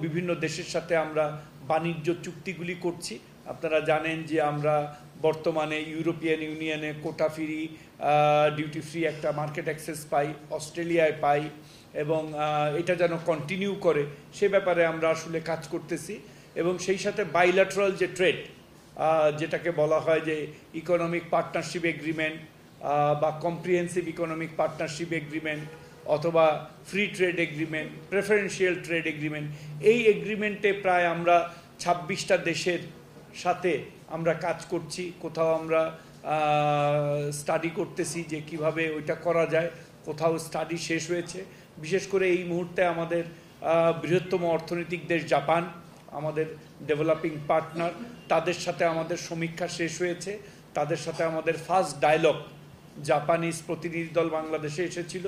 বিভিন্ন দেশের সাথে আমরা বাণিজ্য চুক্তিগুলি করছি। আপনারা জানেন যে আমরা বর্তমানে ইউরোপিয়ান ইউনিয়নে কোটা ফ্রি, ডিউটি ফ্রি একটা মার্কেট অ্যাক্সেস পাই, অস্ট্রেলিয়ায় পাই, এবং এটা যেন কন্টিনিউ করে সে ব্যাপারে আমরা আসলে কাজ করতেছি। এবং সেই সাথে বাইল্যাটারাল যে ট্রেড, যেটাকে বলা হয় যে ইকোনমিক পার্টনারশিপ এগ্রিমেন্ট বা কম্প্রিহেন্সিভ ইকোনমিক পার্টনারশিপ এগ্রিমেন্ট অথবা free trade agreement, preferential trade agreement, এই এগ্রিমেন্টে প্রায় আমরা 26টা দেশের সাথে আমরা কাজ করছি। কোথাও আমরা স্টাডি করতেছি যে কিভাবে ওইটা করা যায়, কোথাও স্টাডি শেষ হয়েছে। বিশেষ করে এই মুহূর্তে আমাদের বৃহত্তম অর্থনৈতিক দেশ জাপান, আমাদের ডেভেলপিং পার্টনার, তাদের সাথে আমাদের সমীক্ষা শেষ হয়েছে। তাদের সাথে আমাদের ফার্স্ট ডায়লগ, জাপানিজ প্রতিনিধি দল বাংলাদেশে এসেছিল,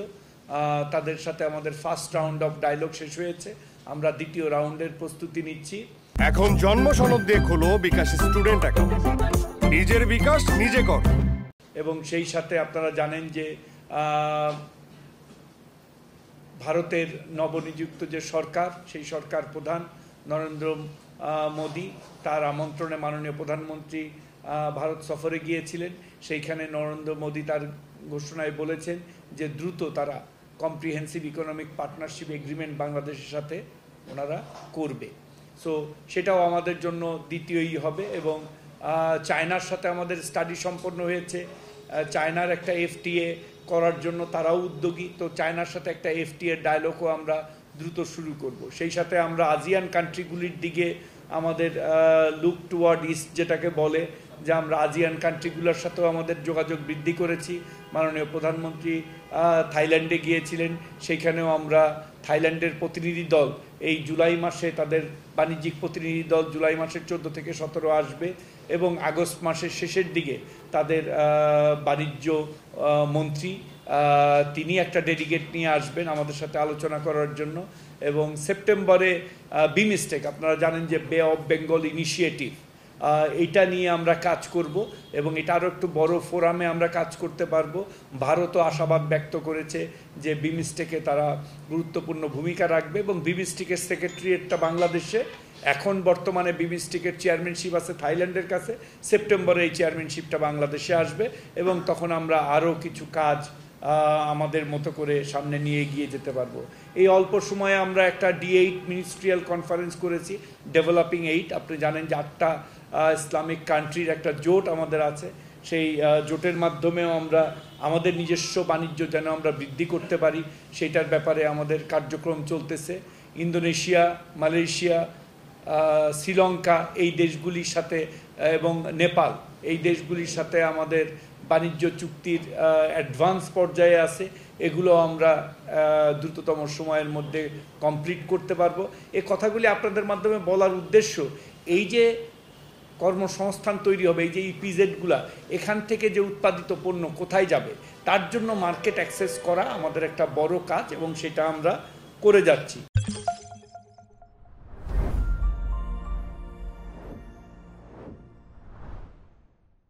তাদের সাথে আমাদের ফার্স্ট রাউন্ড অফ ডায়লগ শেষ হয়েছে। আমরা দ্বিতীয় রাউন্ডের প্রস্তুতি নিচ্ছি। এখন জন্ম সনদ দিয়ে খোলো বিকাশ স্টুডেন্ট অ্যাকাউন্ট, নিজের বিকাশ নিজে কর। এবং সেই সাথে আপনারা জানেন যে ভারতের নবনিযুক্ত যে সরকার, সেই সরকার প্রধান নরেন্দ্র মোদী, তার আমন্ত্রণে মাননীয় প্রধানমন্ত্রী ভারত সফরে গিয়েছিলেন। সেইখানে নরেন্দ্র মোদী তার ঘোষণায় বলেছেন যে দ্রুত তারা কম্প্রিহেন্সিভ ইকোনমিক পার্টনারশিপ এগ্রিমেন্ট বাংলাদেশের সাথে ওনারা করবে। সো সেটাও আমাদের জন্য দ্বিতীয়ই হবে। এবং চায়নার সাথে আমাদের স্টাডি সম্পন্ন হয়েছে। চায়নার একটা এফটিএ করার জন্য তারাও উদ্যোগী। তো চায়নার সাথে একটা এফটিএ ডায়লগও আমরা দ্রুত শুরু করব। সেই সাথে আমরা আসিয়ান কান্ট্রিগুলির দিকে আমাদের লুক টুয়ার্ড ইস্ট যেটাকে বলে, যে আমরা আসিয়ান কান্ট্রিগুলোর সাথেও আমাদের যোগাযোগ বৃদ্ধি করেছি। মাননীয় প্রধানমন্ত্রী থাইল্যান্ডে গিয়েছিলেন, সেইখানেও আমরা থাইল্যান্ডের প্রতিনিধি দল এই জুলাই মাসে, তাদের বাণিজ্যিক প্রতিনিধি দল জুলাই মাসের 14 থেকে 17 আসবে, এবং আগস্ট মাসের শেষের দিকে তাদের বাণিজ্য মন্ত্রী তিনি একটা ডেলিগেট নিয়ে আসবেন আমাদের সাথে আলোচনা করার জন্য। এবং সেপ্টেম্বরে বিমস্টেক, আপনারা জানেন যে বে অফ বেঙ্গল ইনিশিয়েটিভ, এটা নিয়ে আমরা কাজ করব এবং এটা আরও একটু বড় ফোরামে আমরা কাজ করতে পারবো। ভারতও আশাবাদ ব্যক্ত করেছে যে বিমস্টেকে তারা গুরুত্বপূর্ণ ভূমিকা রাখবে, এবং বিমস্টেকের সেক্রেটারিয়েটটা বাংলাদেশে, এখন বর্তমানে বিমস্টেকের চেয়ারম্যানশিপ আছে থাইল্যান্ডের কাছে। সেপ্টেম্বরে এই চেয়ারম্যানশিপটা বাংলাদেশে আসবে, এবং তখন আমরা আরও কিছু কাজ আমাদের মতো করে সামনে নিয়ে এগিয়ে যেতে পারবো। এই অল্প সময়ে আমরা একটা D8 মিনিস্ট্রিয়াল কনফারেন্স করেছি, ডেভেলপিং 8। আপনি জানেন যে 8টা ইসলামিক কান্ট্রির একটা জোট আমাদের আছে। সেই জোটের মাধ্যমেও আমরা আমাদের নিজস্ব বাণিজ্য যেন আমরা বৃদ্ধি করতে পারি, সেইটার ব্যাপারে আমাদের কার্যক্রম চলতেছে। ইন্দোনেশিয়া, মালয়েশিয়া, শ্রীলঙ্কা, এই দেশগুলির সাথে, এবং নেপাল, এই দেশগুলির সাথে আমাদের বাণিজ্য চুক্তির অ্যাডভান্স পর্যায়ে আছে। এগুলো আমরা দ্রুততম সময়ের মধ্যে কমপ্লিট করতে পারবো। এই কথাগুলি আপনাদের মাধ্যমে বলার উদ্দেশ্য, এই যে কর্মসংস্থান তৈরি হবে, এই যে ইপিজেডগুলা, এখান থেকে যে উৎপাদিত পণ্য কোথায় যাবে, তার জন্য মার্কেট অ্যাক্সেস করা আমাদের একটা বড় কাজ, এবং সেটা আমরা করে যাচ্ছি।